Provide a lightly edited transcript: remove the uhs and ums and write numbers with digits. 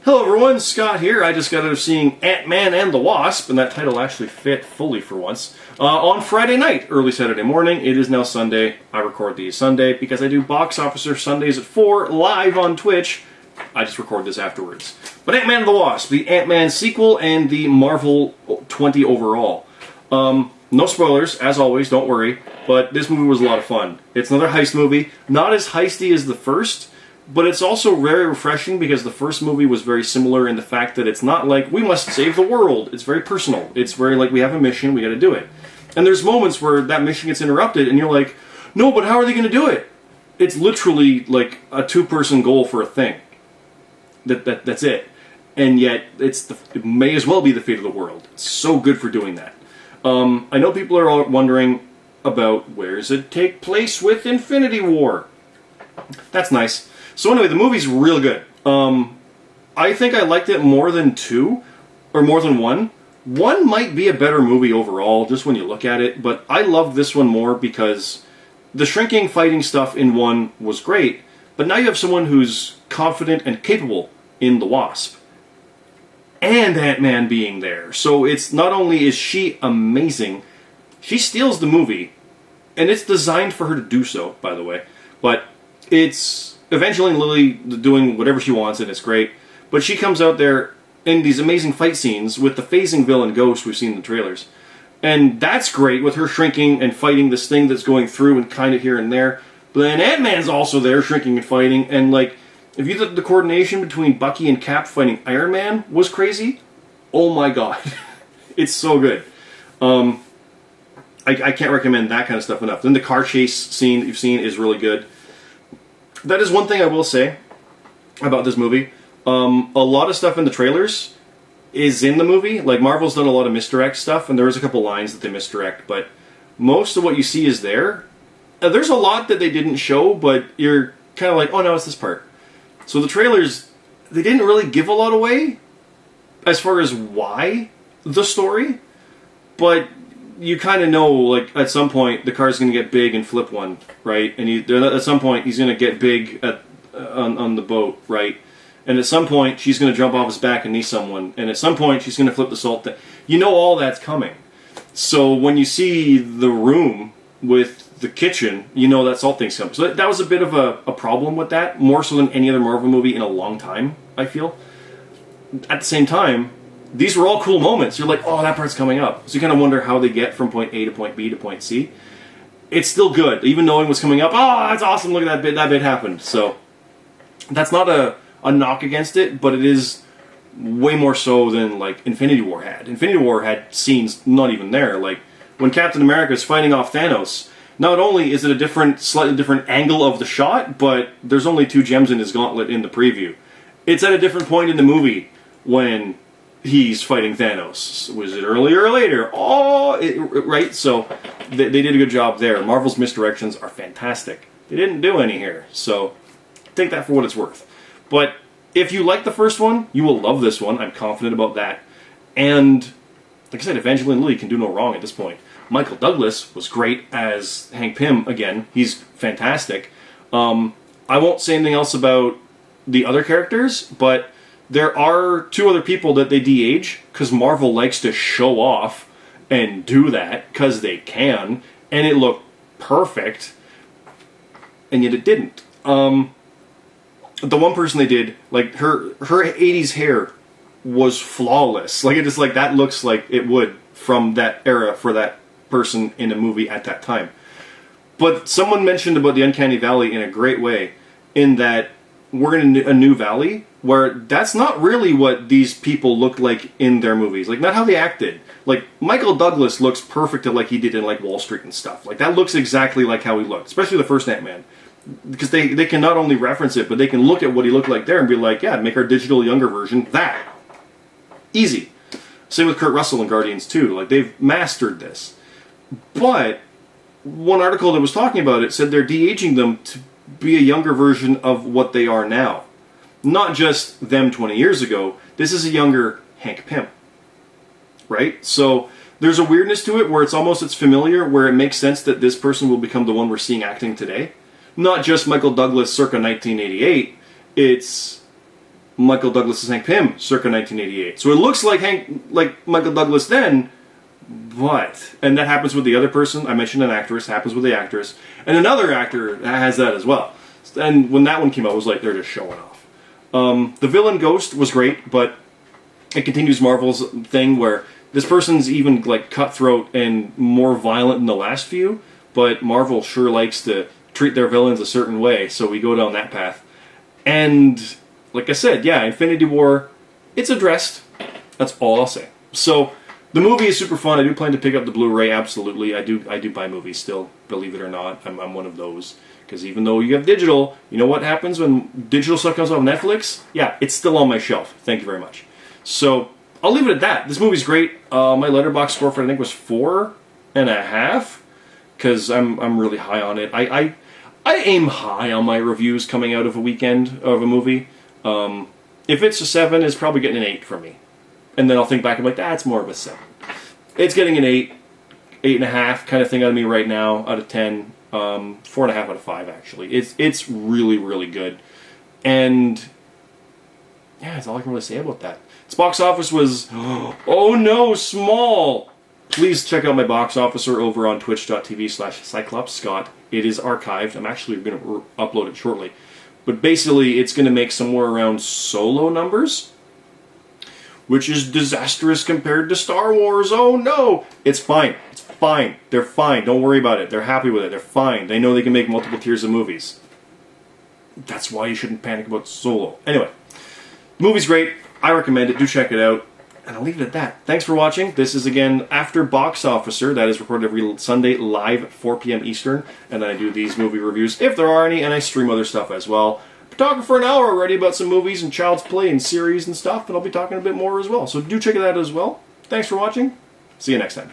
Hello everyone, Scott here. I just got out of seeing Ant-Man and the Wasp, and that title actually fit fully for once, on Friday night, early Saturday morning. It is now Sunday. I record these Sunday because I do Box Officer Sundays at 4 live on Twitch. I just record this afterwards. But Ant-Man and the Wasp, the Ant-Man sequel and the Marvel 20 overall. No spoilers, as always, don't worry, but this movie was a lot of fun. It's another heist movie, not as heisty as the first, but it's also very refreshing because the first movie was very similar in the fact that it's not like, we must save the world. It's very personal. It's very like, we have a mission, we gotta do it. And there's moments where that mission gets interrupted and you're like, no, but how are they gonna do it? It's literally like a two-person goal for a thing. That's it. And yet, it may as well be the fate of the world. It's so good for doing that. I know people are all wondering about where does it take place with Infinity War? That's nice. So anyway, the movie's real good. I think I liked it more than two, or more than one. One might be a better movie overall, just when you look at it, but I loved this one more because the shrinking fighting stuff in one was great, but now you have someone who's confident and capable in the Wasp. And Ant-Man being there. So it's not only is she amazing, she steals the movie, and it's designed for her to do so, by the way, but it's Evangeline Lilly doing whatever she wants, and it's great. But she comes out there in these amazing fight scenes with the phasing villain Ghost we've seen in the trailers. And that's great with her shrinking and fighting this thing that's going through and kind of here and there. But then Ant-Man's also there shrinking and fighting. And like, if you thought the coordination between Bucky and Cap fighting Iron Man was crazy, oh my god. It's so good. I can't recommend that kind of stuff enough. Then the car chase scene that you've seen is really good. That is one thing I will say about this movie. A lot of stuff in the trailers is in the movie. Like, Marvel's done a lot of misdirect stuff, and there is a couple lines that they misdirect, but most of what you see is there. There's a lot that they didn't show, but you're kind of like, oh no, it's this part. So the trailers, they didn't really give a lot away as far as why the story, but you kind of know, like, at some point the car's going to get big and flip one, right? And at some point he's going to get big on the boat, right? And at some point she's going to jump off his back and knee someone. And at some point she's going to flip the salt thing. You know all that's coming. So when you see the room with the kitchen, you know that salt thing's coming. So that was a bit of a problem with that, more so than any other Marvel movie in a long time, I feel. At the same time, these were all cool moments. You're like, oh, that part's coming up. So you kind of wonder how they get from point A to point B to point C. It's still good. Even knowing what's coming up, oh, that's awesome, look at that bit. That bit happened. So that's not a knock against it, but it is way more so than, like, Infinity War had. Infinity War had scenes not even there. Like, when Captain America is fighting off Thanos, not only is it a slightly different angle of the shot, but there's only 2 gems in his gauntlet in the preview. It's at a different point in the movie when he's fighting Thanos. Was it earlier or later? Oh, right? So they did a good job there. Marvel's misdirections are fantastic. They didn't do any here, so take that for what it's worth. But if you like the first one, you will love this one. I'm confident about that. And like I said, Evangeline Lilly can do no wrong at this point. Michael Douglas was great as Hank Pym again. He's fantastic. I won't say anything else about the other characters, but there are 2 other people that they de-age, because Marvel likes to show off and do that, because they can, and it looked perfect, and yet it didn't. The one person they did, like, her 80s hair was flawless. Like, it just, like, that looks like it would from that era for that person in a movie at that time. But someone mentioned about the Uncanny Valley in a great way, in that we're in a new valley where that's not really what these people looked like in their movies. Like, not how they acted. Like, Michael Douglas looks perfect like he did in, like, Wall Street and stuff. Like, that looks exactly like how he looked, especially the first Ant-Man. Because they can not only reference it, but they can look at what he looked like there and be like, yeah, make our digital younger version that. Easy. Same with Kurt Russell and Guardians 2. Like, they've mastered this. But one article that was talking about it said they're de-aging them to be a younger version of what they are now. Not just them 20 years ago. This is a younger Hank Pym. Right? So there's a weirdness to it where it's familiar, where it makes sense that this person will become the one we're seeing acting today. Not just Michael Douglas circa 1988. It's Michael Douglas's Hank Pym, circa 1988. So it looks like Michael Douglas then, but... And that happens with the other person. I mentioned an actress, happens with the actress. And another actor has that as well. And when that one came out, it was like, they're just showing off. The villain Ghost was great, but it continues Marvel's thing where this person's even like cutthroat and more violent than the last few, but Marvel sure likes to treat their villains a certain way, so we go down that path. And like I said, yeah, Infinity War, it's addressed. That's all I'll say. So the movie is super fun. I do plan to pick up the Blu-ray, absolutely. I do buy movies still, believe it or not. I'm one of those. Because even though you have digital, you know what happens when digital stuff comes on Netflix? Yeah, it's still on my shelf. Thank you very much. So I'll leave it at that. This movie's great. My Letterboxd score for it, I think, was 4.5. Because I'm really high on it. I aim high on my reviews coming out of a weekend of a movie. If it's a 7, it's probably getting an 8 from me. And then I'll think back and be like, that's more of a 7. It's getting an 8, 8.5 kind of thing out of me right now, out of 10. 4.5 out of 5, actually. It's really, really good. And yeah, that's all I can really say about that. Its box office was, oh no, small! Please check out my box officer over on twitch.tv/CyclopsScott. It is archived. I'm actually going to upload it shortly. But basically, it's going to make somewhere around Solo numbers, which is disastrous compared to Star Wars. Oh no! It's fine. It's fine. They're fine. Don't worry about it. They're happy with it. They're fine. They know they can make multiple tiers of movies. That's why you shouldn't panic about Solo. Anyway, the movie's great. I recommend it. Do check it out. And I'll leave it at that. Thanks for watching. This is, again, After Box Officer. That is recorded every Sunday live at 4 p.m. Eastern. And then I do these movie reviews, if there are any, and I stream other stuff as well. Been talking for an hour already about some movies and Child's Play and series and stuff, and I'll be talking a bit more as well. So do check it out as well. Thanks for watching. See you next time.